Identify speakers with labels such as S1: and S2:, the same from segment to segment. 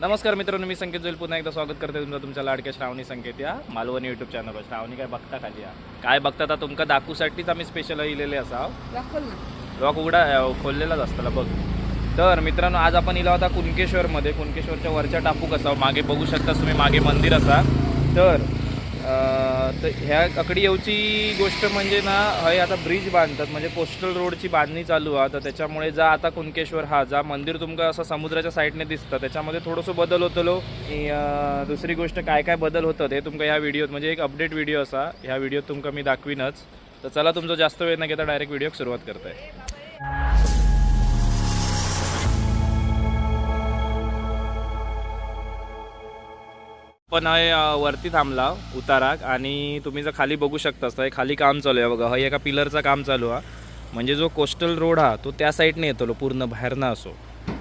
S1: नमस्कार मित्रांनो, मी संकेत जोईल पुन्हा एकदा स्वागत करते तुमच्या लाडक्या श्रावणी संकेत या मालवणी यूट्यूब चॅनलवर. श्रावणी काय बघता खाली या काय बघता आता तुमका दाखवूसाठीच आम्ही स्पेशल इलेले असा लॉक उघडा खोललेलाच असताना बघ. तर मित्रांनो, आज आपण इला होता कुणकेश्वरमध्ये. कुणकेश्वरच्या वरच्या टापू कसा मागे बघू शकता तुम्ही, मागे मंदिर असा. तर ह्या अकडी येऊची गोष्ट म्हणजे ना, हय आता ब्रिज बांधतात म्हणजे कोस्टल रोडची बांधणी चालू आहे. तर त्याच्यामुळे जा आता कुणकेश्वर जा मंदिर तुमका असं समुद्राच्या साईडने दिसतं. त्याच्यामध्ये थोडंसं बदल होतलो. दुसरी गोष्ट काय काय बदल होतं ते तुमका ह्या व्हिडिओत म्हणजे एक अपडेट व्हिडिओ असा ह्या व्हिडिओत तुमका मी दाखवीनच. तर चला, तुमचा जास्त वेळ न घेता डायरेक्ट व्हिडिओ सुरुवात करताय. पण वरती थांबला उताराक आणि तुम्ही जर खाली बघू शकता खाली काम चालू आहे बघा. हय एका पिलरचं काम चालू आहे. म्हणजे जो कोस्टल रोड हा तो त्या साईडने येतो पूर्ण बाहेरनं असो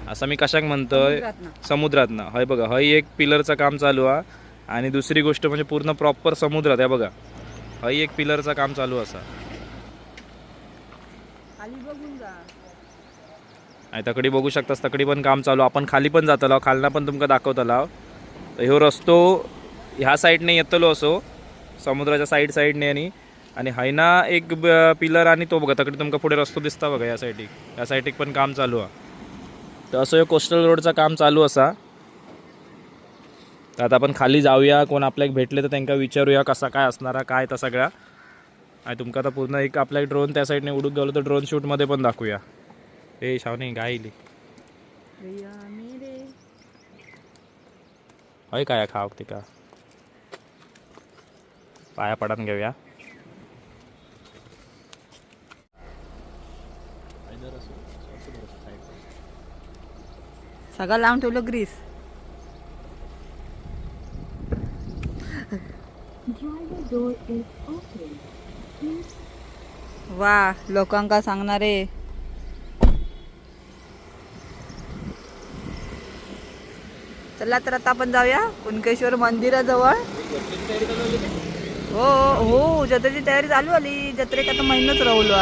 S1: असं मी कशाक म्हणतोय, समुद्रातनं. हय बघा, हय एक पिलरचं काम चालू आहे आणि दुसरी गोष्ट म्हणजे पूर्ण प्रॉपर समुद्रात आहे बघा. हय एक पिलरचं काम चालू असा आणि तकडी बघू शकतास, तकडी पण काम चालू. आपण खाली पण जातलो, खालना पण तुमका दाखवतला. तर ह्यो रस्तो ह्या साईडने येतलो असो समुद्राच्या साईडने आणि हाय ना एक पिलर आणि तो बघा तकडे तुमका पुढे रस्तो दिसता बघा. या साईडिक पण काम चालू आहे. तर असं हे कोस्टल रोडचं काम चालू असा. तर आता आपण खाली जाऊया, कोण आपल्याला भेटले तर त्यांना विचारूया कसा काय असणारा काय तर सगळा. आणि तुमका आता पूर्ण एक आपल्या ड्रोन त्या साईडने उडूक गेलो तर ड्रोन शूटमध्ये पण दाखवूया. हे शावणी गायली हय काय खाव तिका पाया पडून घेऊया.
S2: सगळं लावून ठेवलं ग्रीस. वा, लोकांका सांगणारे. चला तर आता आपण जाऊया कुणकेश्वर मंदिराजवळ. हो हो, जत्रेची तयारी चालू आली. जत्रेक आता महिनाच राहुलो.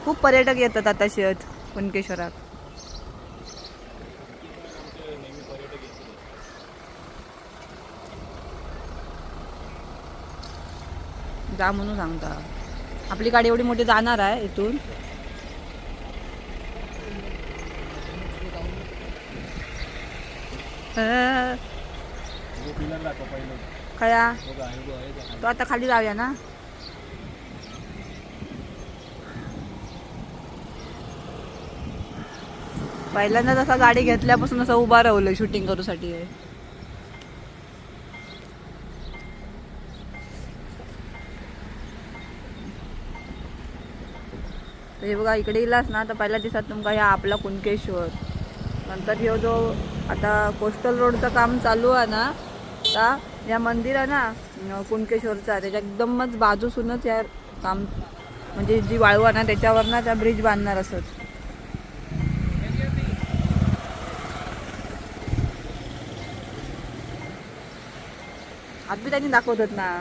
S2: खूप पर्यटक येतात आता शेत कुणकेश्वरात. जा म्हणून सांगता. आपली गाडी एवढी मोठी जाणार आहे इथून. खया तो आता खाली जाऊया ना. पहिल्यांदा जसा गाडी घेतल्यापासून असं उभा राहिलं शूटिंग करूसाठी. हे बघा, इकडे इलास ना तर पहिल्या दिवसात तुमका ह्या आपला कुणकेश्वर. नंतर ह्यो जो आता कोस्टल रोडचं काम चालू आहे ना, तर या मंदिर आहे ना कुणकेश्वरचा त्याच्या एकदमच बाजूसूनच या काम म्हणजे जी वाळू आहे ना त्याच्यावर ना त्या ब्रिज बांधणार असत. आधी त्यांनी दाखवतात ना.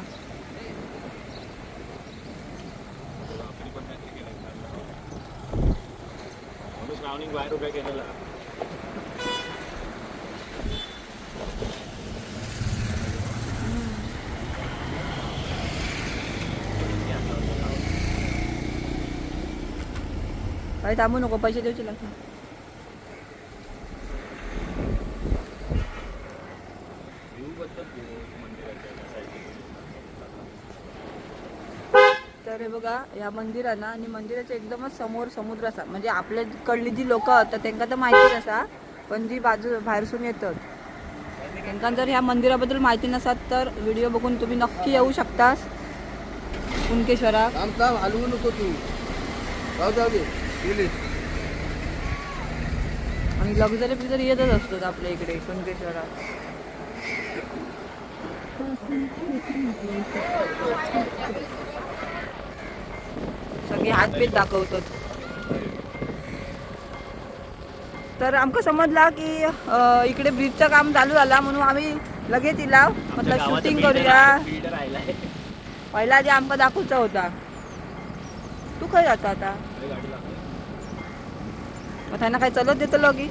S2: काही थांबू नको, पैसे द्यायचे लागतील. तर हे बघा, या मंदिर आहे ना आणि मंदिराच्या एकदमच समोर समुद्र असा. म्हणजे आपल्याकडली जी लोक तर त्यांना तर माहिती नसा, पण जी बाजू बाहेरसून येतात त्यांना जर ह्या मंदिराबद्दल माहिती नसत तर व्हिडिओ बघून तुम्ही नक्की येऊ शकतास कुणकेश्वरात.
S3: हलवू नको तू, जाऊ दे.
S2: आणि लक्झरी फिक्झरी येतच असतात आपल्या इकडे कुणकेश्वरात. सगळे हातबीत दाखवतात. तर आमका समजला की इकडे ब्रिजचं काम चालू झाला म्हणून आम्ही लगेच इला मतलब शूटिंग करूया. पहिला आधी आमका दाखवचा होता. तू खंय जाता आता?
S1: अरे गाडी लागते.
S2: मग त्यांना काय चलत देतं लगी?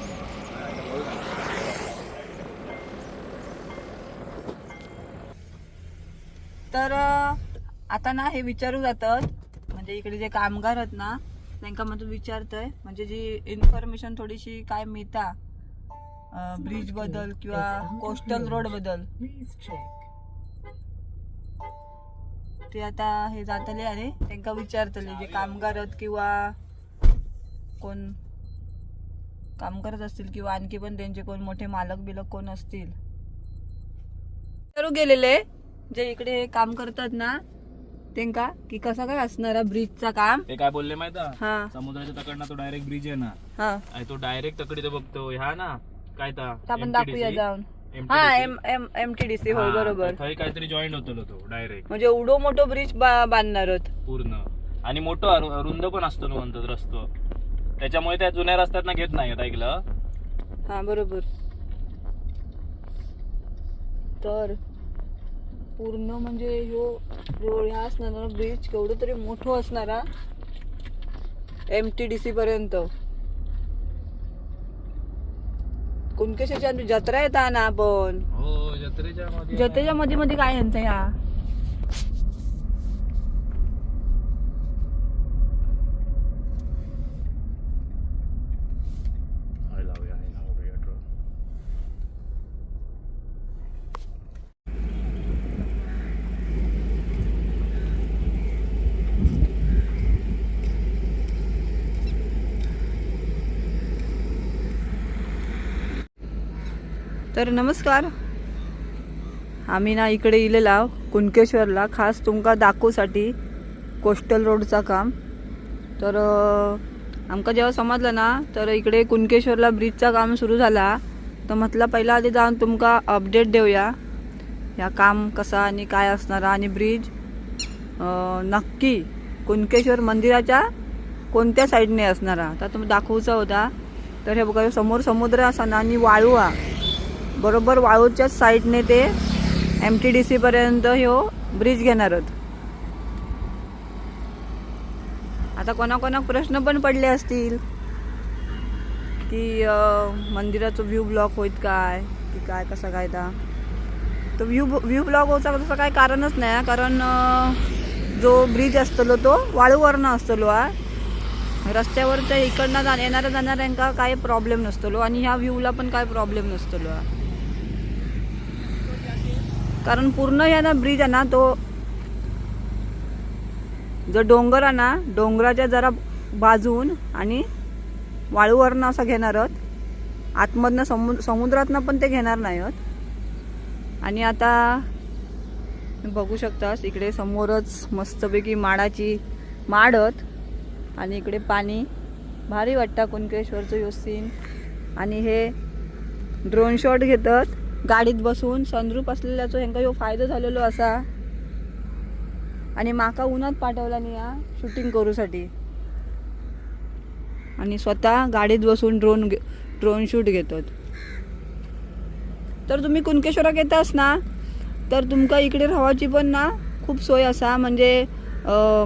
S2: तर आता ना हे विचारू जातात, म्हणजे इकडे जे कामगार आहेत ना त्यांना मग विचारतोय, म्हणजे जी इन्फॉर्मेशन थोडीशी काय मिळता ब्रिज बद्दल किंवा कोस्टल रोड बद्दल ते आता हे जातले अरे त्यांना विचारतले जे कामगार आहेत किंवा कोण काम करत असतील किंवा आणखी पण त्यांचे कोण मोठे मालक बिलक कोण असतील तर गेलेले जे इकडे काम करतात ना त्यांका की कसं काय असणार ब्रिजचा काम.
S1: ते काय बोलले माहिती
S2: हा
S1: समुद्राच्या तकडनं तो डायरेक्ट ब्रिज आहे ना,
S2: हा
S1: आणि तो डायरेक्ट तकडी तो बघतो ह्या ना काय ता
S2: आपण दाखवूया जाऊन. हा एमटीडीसी होय बरोबर.
S1: थंय काहीतरी जॉईंट होतो तो डायरेक्ट,
S2: म्हणजे एवढो मोठो ब्रिज बांधणार आहेत
S1: पूर्ण. आणि मोठं रुंद पण असतो ना म्हणतात रस्तो, त्याच्यामुळे त्या जुन्या रस्त्यात ना घेत नाही ऐकलं.
S2: हा बरोबर. तर पूर्ण म्हणजे ह्यो रोड ह्या असणार ब्रिज केवढं तरी मोठं असणारा एमटीडीसी पर्यंत. कुणकेश्वरच्या जत्रा येता ना आपण,
S1: हो जत्रेच्या
S2: जत्रेच्या मध्ये मध्ये काय यांचं ह्या तर नमस्कार. आम्ही ना इकडे इलेला कुणकेश्वरला खास तुमका दाखवूसाठी कोस्टल रोडचा काम. तर आमका जेव्हा समजलं ना तर इकडे कुणकेश्वरला ब्रिजचा काम सुरू झाला, तर म्हटलं पहिला आधी जाऊन तुमका अपडेट देऊया या काम कसा आणि काय असणार आणि ब्रिज नक्की कुणकेश्वर मंदिराच्या कोणत्या साईडने असणार तर तुम्ही दाखवूचा होता. तर हे बघा समोर समुद्र असा ना आणि वाळू बरोबर वाळूच्याच साईडने ते एमटीडीसी पर्यंत ह्यो ब्रिज घेणार आहेत. आता कोणाकोणाक प्रश्न पण पडले असतील की मंदिराचं व्ह्यू ब्लॉक होईत काय की काय कसं काय तर व्ह्यू ब्लॉक होता तसं काय कारणच नाही, कारण जो ब्रिज असतलो तो वाळूवरनं असतलो रस्त्यावरच्या इकडनं येणाऱ्या जाणाऱ्यांका काय प्रॉब्लेम नसतलो आणि ह्या व्ह्यूला पण काय प्रॉब्लेम नसतलो. कारण पूर्ण ह्या ना ब्रिज आहे ना तो जो डोंगर आहे ना डोंगराच्या जरा बाजून आणि वाळूवरनं असं घेणार आहोत, आतमधनं समुद्रातनं पण ते घेणार नाही आहोत. आणि आता बघू शकतास इकडे समोरच मस्तपैकी माडाची माडत आणि इकडे पाणी भारी वाटतं कुणकेश्वरचं यो सीन. आणि हे ड्रोन शॉट घेतात गाडीत बसून, सनरूफ असलेल्याचो ह्यांका ह्यो फायदो झालेलो असा. आणि माका उन्हात पाठवला नाही या शूटिंग करूसाठी आणि स्वतः गाडीत बसून ड्रोन शूट घेतात. तर तुम्ही कुणकेश्वराक येतास ना तर तुमका इकडे राहायची पण ना खूप सोय असा, म्हणजे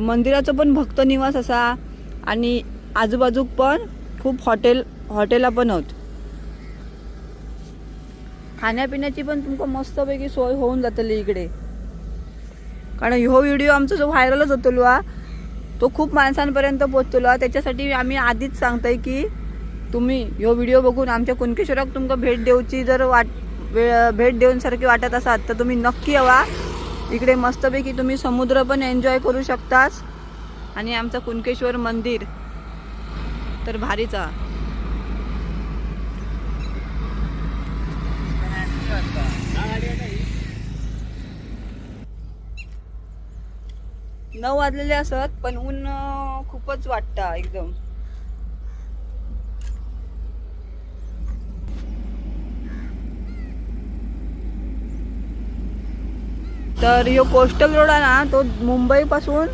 S2: मंदिराचं पण भक्त निवास असा आणि आजूबाजूक पण खूप हॉटेला पण होत. खाण्यापिण्याची पण तुमका मस्तपैकी सोय होऊन जातली इकडे. कारण ह्यो व्हिडिओ आमचा जो व्हायरलच होतलो तो खूप माणसांपर्यंत पोहोचलो. त्याच्यासाठी आम्ही आधीच सांगतोय की तुम्ही ह्यो व्हिडिओ बघून आमच्या कुणकेश्वराक तुमका भेट देऊची जर भेट देऊन सारखी वाटत असाल तर तुम्ही नक्की यावा. इकडे मस्तपैकी तुम्ही समुद्र पण एन्जॉय करू शकतास आणि आमचं कुणकेश्वर मंदिर तर भारीचा. नऊ वाजलेले असत पण ऊन खूपच वाटतं एकदम. तर ह्यो कोस्टल रोड आहे ना तो मुंबई पासून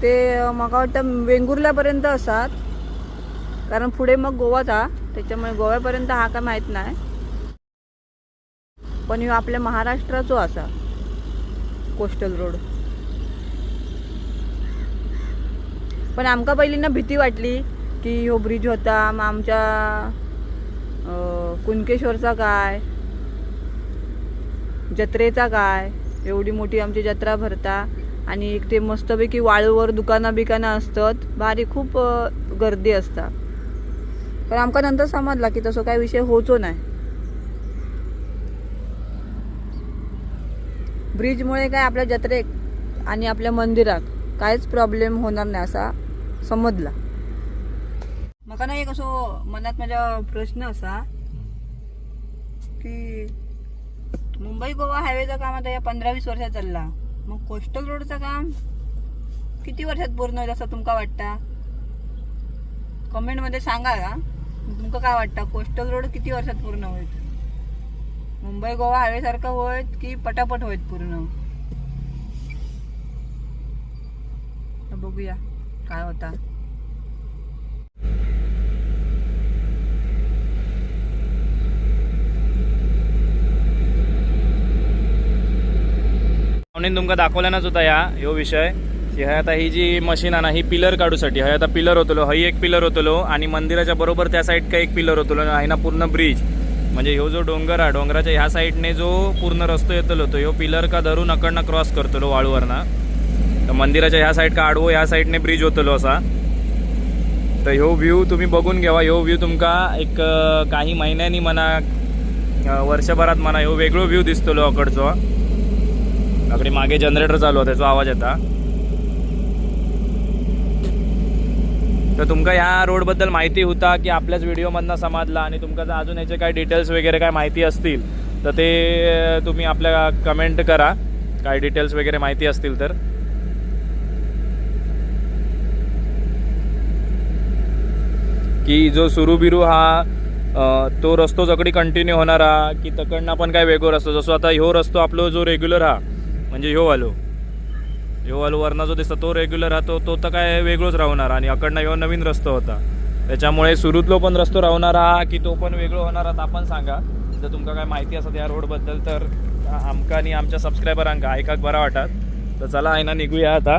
S2: ते मला वाटतं वेंगुर्ल्यापर्यंत असतात, कारण पुढे मग गोवाचा, त्याच्यामुळे गोव्यापर्यंत हा काय माहीत नाही. पण ह्यो आपल्या महाराष्ट्राचो असा कोस्टल रोड. पण आमका पहिली ना भीती वाटली की ह्यो ब्रिज होता मग आमच्या कुणकेश्वरचा काय, जत्रेचा काय, एवढी मोठी आमची जत्रा भरता आणि एक ते मस्तपैकी वाळूवर दुकानं बिकानं असतात भारी, खूप गर्दी असता. पण आमका नंतर समजला की तसं काय विषय होचो नाही. ब्रिजमुळे काय आपल्या जत्रेक आणि आपल्या मंदिरात काहीच प्रॉब्लेम होणार नाही असा समजला. मका ना एक असं मनात माझ्या प्रश्न असा की मुंबई गोवा हायवेचं काम आता या 15-20 वर्षात चालला, मग कोस्टल रोडचं काम किती वर्षात पूर्ण होईल असं तुमका वाटतं? कमेंटमध्ये सांगा का तुमका काय वाटतं, कोस्टल रोड किती वर्षात पूर्ण होईल? मुंबई गोवा हायवे सारखं होईल की पटापट होईल पूर्ण? बघूया काय होता.
S1: तुमका दाखवल्यानच होता ह्यो विषय की हय आता ही जी मशीन आहे ना ही पिलर काढूसाठी हय आता पिलर होतलो, हई एक पिलर होतलो आणि मंदिराच्या बरोबर त्या साईड का एक पिलर होतलो आहे ना पूर्ण ब्रिज. म्हणजे ह्यो जो डोंगर आहे डोंगराच्या ह्या साईडने जो पूर्ण रस्तो येतलो तो ह्यो पिलर का धरून अकडनं क्रॉस करतलो वाळूवरना. तर मंदिराच्या ह्या साईड का आडवो ह्या साईडने ब्रिज होतलो असा. तर ह्यो व्ह्यू तुम्ही बघून घ्यावा. ह्यो व्ह्यू तुमका एक काही महिन्यांनी म्हणा वर्षभरात म्हणा ह्यो वेगळो व्ह्यू दिसतलो अकडचो. अकडे मागे जनरेटर चालू होता त्याचा आवाज येता. तर तुमका ह्या रोडबद्दल माहिती होता की आपल्याच व्हिडिओमधनं समजला आणि तुमका जर अजून याचे काय डिटेल्स वगैरे काय माहिती असतील तर ते तुम्ही आपल्या कमेंट करा काय डिटेल्स वगैरे माहिती असतील तर. की जो सुरुबिरू हा तो रस्तो जगडी कंटिन्यू होणारा की तकडनं पण काय वेगळो रस्तो, जसो आता ह्यो रस्तो आपलो जो रेग्युलर हा म्हणजे ह्यो वालो वरना जो दिसतो तो रेग्युलर हा तो तर काय वेगळोच राहणार आणि अकडनं ह्यो नवीन रस्तो होता. त्याच्यामुळे सुरूतलो पण रस्तो राहणार हा की तो पण वेगळो होणार हा आपण सांगा. जर तुमका काय माहिती असत या रोडबद्दल तर आमका आणि आमच्या सबस्क्रायबरांका ऐकाक बरा वाटत. तर चला आहे ना निघूया आता.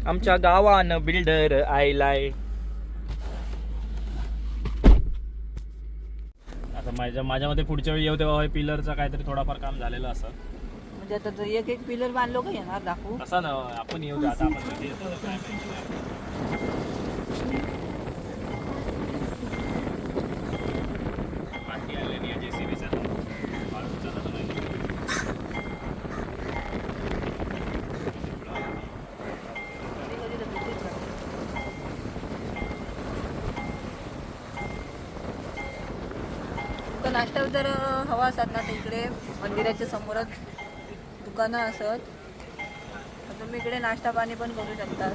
S1: आमच्या गावानं बिल्डर आयलाय. आता माझ्यामध्ये पुढच्या वेळी येऊ तेव्हा पिलरचा काहीतरी थोडाफार काम झालेलं असं.
S2: म्हणजे आता तो एक पिलर बांधलो का येणार दाखवू
S1: असा ना आपण येऊ द्या आता आपण येतो काय बाकी आले नाही JCB चा
S2: नाश्ता जर हवा असतात ना तर इकडे मंदिराच्या समोरच दुकानं असत, तर तुम्ही इकडे नाश्ता पाणी पण करू शकता.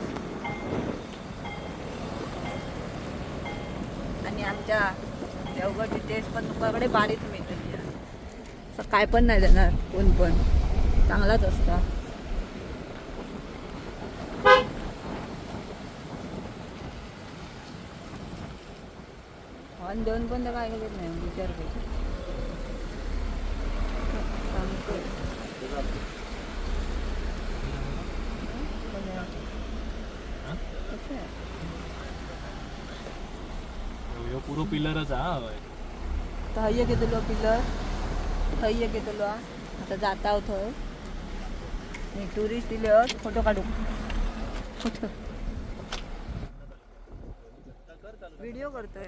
S2: आणि आमच्या देवगडची टेस्ट पण तुमच्याकडे भारीच मिळते. असं काय पण नाही देणार कोण पण, चांगलाच असता. हॉर्न देऊन पण काय घेत नाही विचार करतो.
S1: पुरो पिलरच हा.
S2: तर हय्य घेतलो पिलर, हय्य घेतलो. आता जाता थंय मी टुरिस्ट दिले फोटो काढू, फोटो व्हिडिओ करतोय.